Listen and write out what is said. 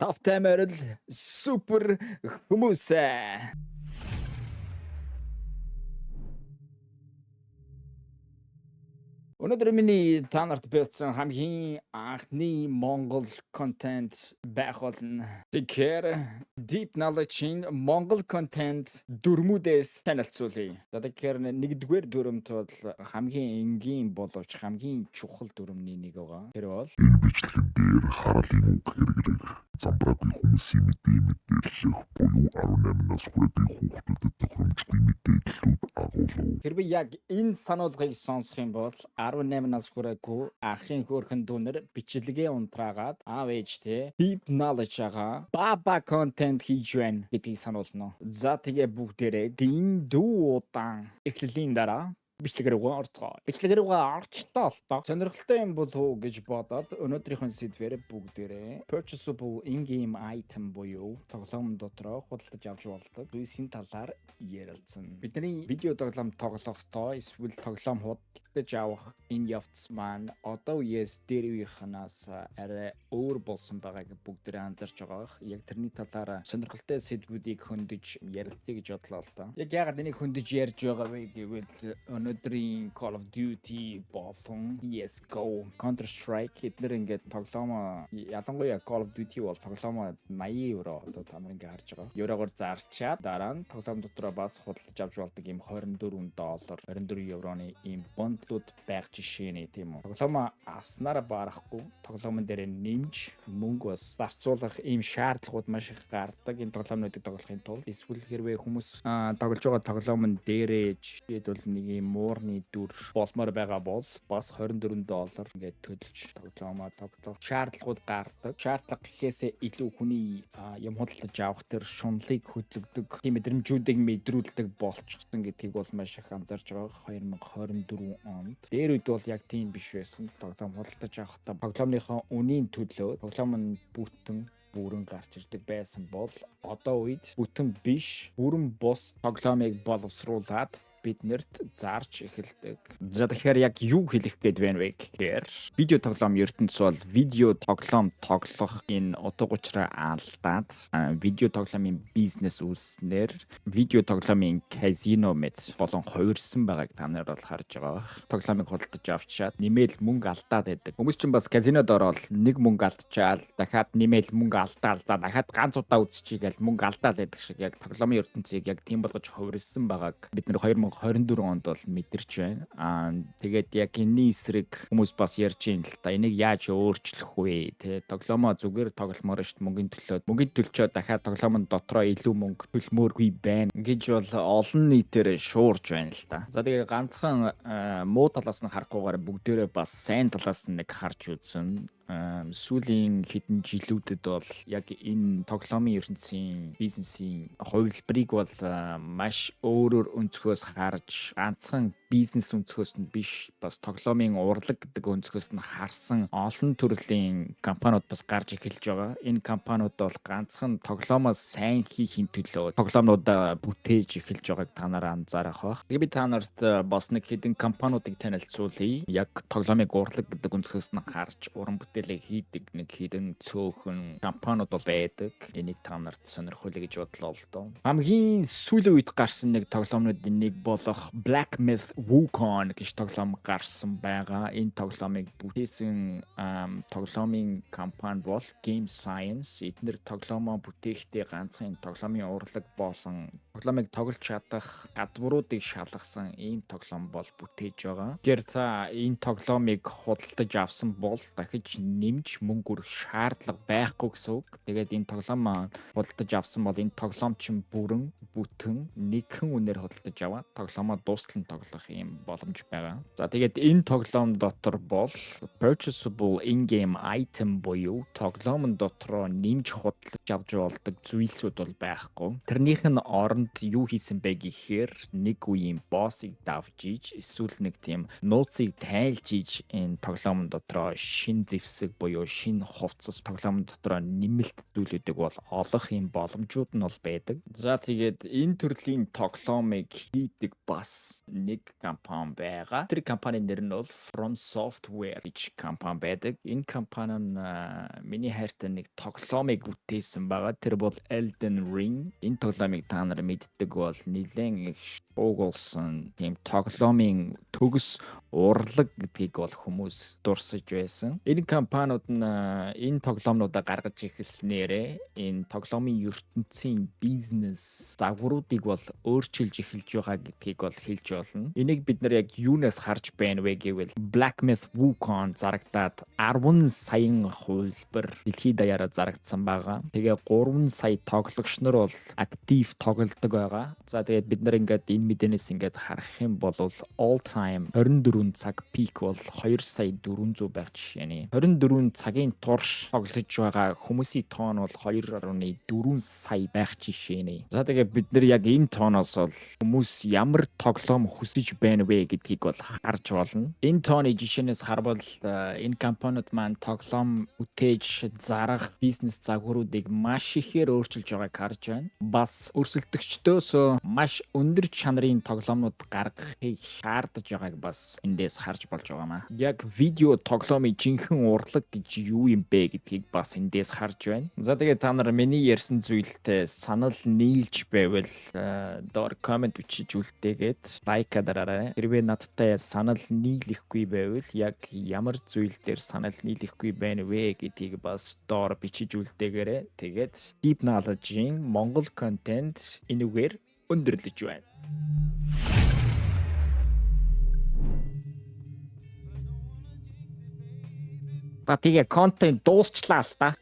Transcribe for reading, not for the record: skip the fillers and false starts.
Тавтай морил супер хүмүүс. Өнөөдөр миний та нарт бэлдсэн хамгийн анхны Монгол контент байх болно. Тэгэхээр Deep Knowledge-ийн Монгол контент дүрмүүдээс танилцуулъя. За тэгэхээр нэгдүгээр дүрмт бол хамгийн энгийн боловч хамгийн чухал дүрмний нэг байгаа. Тэр бол Энэ бичлэгэн дээр хараалын үг хэрэглэх, замбрагийн хүмүүсийн мэдээлэх буюу 18 нас хүрээний хүүхдүүдэд тохиромжгүй мэдээллүүд агуулга. тэр би яг энэ сануулгыг сонсох юм бол 18 нас хүрээгүй ахын хөөрхөн дүүнер бичлэгээ унтраагаад аав ээжтэй deep knowledge байгаа баба контент хийж байна гэдгийг сануулна. За тэгээ бүгдээрээ дин дүү удаан эхлэлийн дараа бичлэг рүү орцгоо. Бичлэг рүү орчлоо л доо. Сонирхолтой юм болов уу гэж бодоод өнөөдрийнхөө сэдвээр бүгдээрээ purchasable in-game item буюу тоглоом дотроо худалдаж авч болдог зүйлсийн талаар ярилцсан. Бидний видео тоглоом тоглохдоо эсвэл тоглоом худалдаж авах энэ явц маань одоо үеэс дээр үеийнхнаас арай өөр болсон байгааг бүгдээрээ анзарч байгаа. Яг тэрний талаар сонирхолтой сэдвүүдийг хөндөж ярилцъя гэж бодлоо л доо. Яг яагаад энийг хөндөж ярьж байгаа вэ гэвэл өнөөдрийн Call of Duty болон CS:GO, Counter Strike эдгээр ингээд тоглоом ялангуяа Call of Duty бол тоглоом 80 евро одоо та нар ингээд харж байгаа. Еврогоор зарчаад дараа нь тоглоом дотроо бас худалдаж авч болдог ийм 24 доллар, 24 евроны ийм бондлууд байх жишээний тийм үү. Тоглоом авснараа барахгүй тоглоомн дээр нэмж мөнгө бас зарцуулах ийм шаардлагууд маш их гардаг энэ тоглоомнуудыг тоглохын тулд. Эсвэл хэрвээ хүмүүс тоглож байгаа тоглоомн дээрээ жишээлбэл нэг ийм муурны дүр болмоор байгаа бол бас 24 доллар ингээд төлж тоглоомоо тоглох шаардлагууд гардаг. Шаардлага гэхээсээ илүү хүний юм худалдаж авах тэр шунлыг хөдөлгдөг, тийм мэдрэмжүүдийг мэдрүүлдэг болчихсон гэдгийг бол маш их анзарч байгаа 2024 онд. Дээр үед бол яг тийм биш байсан. Тоглоом худалдаж авахдаа тоглоомныхоо үнийн төлөө тоглоом нь бүрэн гарч ирдэг байсан бол одоо үед бүтэн биш, бүрэн бус тоглоомыг боловсруулад биднэрт зарж эхэлдэг. За тэгэхээр яг юу хэлэх гээд байна вэ гэхээр видео тоглоом ертөнц бол видео тоглоом тоглох энэ утга учраа алдаад видео тоглоомын бизнес үүснээр видео тоглоомын казино мэт болон хувирсан байгааг та нар бол харж байгаа. Тоглоомыг худалдаж авчаад нэмээд мөнгө алдаад байдаг. Хүмүүс ч бас казинод ороод нэг мөнгө алдчихаал дахиад нэмээд мөнгө алдаал за дахиад ганц удаа үзчихийгээл мөнгө алдаал байдаг шиг яг тоглоомын ертөнцийг яг тийм болгож хувирсан байгааг бид нэр 2024 онд бол мэдэрч байна. Тэгээд яг энэний эсрэг хүмүүс бас ярьж ийн л та энийг яаж өөрчлөх вэ? Тэ тоглоомоо зүгээр тогломоор шүү дээ мөнгөнд төлчөө дахиад тоглоомын дотроо илүү мөнгө төлмөөргүй байна гэж бол олон нийтээр шуурж байна л та. За тэгээ ганцхан муу талаас нь харахгүйгээр бүгдээрээ бас сайн талаас нь нэг харж үзэн. Сүүлийн хэдэн жилүүдэд бол яг энэ тоглоомын ертөнцийн бизнесийн хувилбарыг бол маш өөрөөр өнцгөөс харж ганцхан бизнес өнцгөөс нь биш бас тоглоомын урлаг гэдэг өнцгөөс нь харсан олон төрлийн компаниуд бас гарч эхэлж байгаа. Энэ компаниуд бол ганцхан тоглоомоо сайн хийхин төлөө тоглоомнуудаа бүтээж эхэлж байгааг та нараа анзаарах бах. Тэгээ би та нарт бас нэг хэдэн компаниудыг танилцуулъя. Яг тоглоомыг урлаг гэдэг өнцгөөс нь харж уран бүтээлийг хийдэг нэг хэдэн цөөхөн компаниуд бол байдаг. Энийг та нарт сонирхуулъя гэж бодлоо л доо. Хамгийн сүүлийн үед гарсан нэг тоглоомнуудын нэг болох Black Myth Wukong гэж тоглоом гарсан байгаа. Энэ тоглоомыг бүтээсэн тоглоомын компани бол Game Science. Эдгээр тоглоомоо бүтээхдээ ганцхан тоглоомын урлаг болон тоглоомыг тоглож чадах чадваруудыг шалгасан ийм тоглоом бол бүтээж байгаа. Тэгэхээр за энэ тоглоомыг худалдаж авсан бол дахиж нэмж мөнгө өрөх шаардлага байхгүй гэсэн үг. Тэгээд энэ тоглоом худалдаж авсан бол энэ тоглоом чинь бүтэн нэгэн үнээр худалдаж аваад тоглоомоо дуустал нь тоглох ийм боломж байгаа. За тэгээд энэ тоглоом дотор бол purchasable in-game item буюу тоглоомн дотроо нэмж худалдаж авч болдог зүйлсүүд бол байхгүй. Тэрнийх нь оронд юу хийсэн бэ гэхээр нэг үеийн боссыг давж иж эсвэл нэг тийм нууцыг тайлж иж энэ тоглоомн дотроо шин зэвс хэсэг буюу шинэ хувцас тоглоом дотор нэмэлт зүйлүүдийг бол олох юм боломжууд нь бол байдаг. За тэгээд энэ төрлийн тоглоомыг хийдэг бас нэг компани байгаа. Тэр компанийн нэр нь бол From Software гэж компани байдаг. Энэ компани нь миний хайртай нэг тоглоомыг бүтээсэн байгаа. Тэр бол Elden Ring. Энэ тоглоомыг та нар мэддэг бол нэлээд их шуугуулсан тийм тоглоомын төгс урлаг гэдгийг бол хүмүүс дурсаж байсан. Энэ компаниуд нь энэ тоглоомнуудаа гаргаж эхэлснээрээ энэ тоглоомын ертөнцийн бизнес загваруудыг бол өөрчилж эхэлж байгаа гэдгийг бол хэлж болно. Энийг бид нар яг юунаас харж байна вэ гэвэл Black Myth Wukong зарагдаад 10 саяын хувилбар дэлхийд даяараа зарагдсан байгаа. Тэгээ 3 сая тоглогч нар бол актив тоглодог байгаа. За тэгээд бид нар ингээд энэ мэдээнээс ингээд харах юм бол all time 24 цаг пик бол 2 сая 400 байх жишээний. 24 цагийн турш тоглож байгаа хүмүүсийн тоон бол 2.4 сая байх жишээний. За тэгээд бид нар яг энэ тооноос бол хүмүүс ямар тоглоом хүсэж байна вэ гэдгийг бол харж болно. Энэ тооны жишээнээс харвал энэ компаниуд маань тоглоом үтээж зарах бизнес загваруудыг маш ихээр өөрчилж байгааг харж байна. Бас өрсөлдөгчдөөс маш өндөр чанарын тоглоомнууд гаргахыг шаардаж байгааг бас эндээс харж болж байгаа маа. Яг видео тоглоомын жинхэнэ урлаг гэж юу юм бэ гэдгийг бас эндээс харж байна. За тэгээд та нар миний ярьсан зүйлтэй санал нийлж байвал доор комент бичиж үлдээгээд лайк дараарай. Хэрвээ надтай санал нийлэхгүй байвал яг ямар зүйл дээр санал нийлэхгүй байна вэ гэдгийг бас доор бичиж үлдээгээрэй. Тэгээд Deep Knowledge-ийн Монгол контент энэгээр өндөрлөж байна. Та тэгээ контент дуусчлаа л та.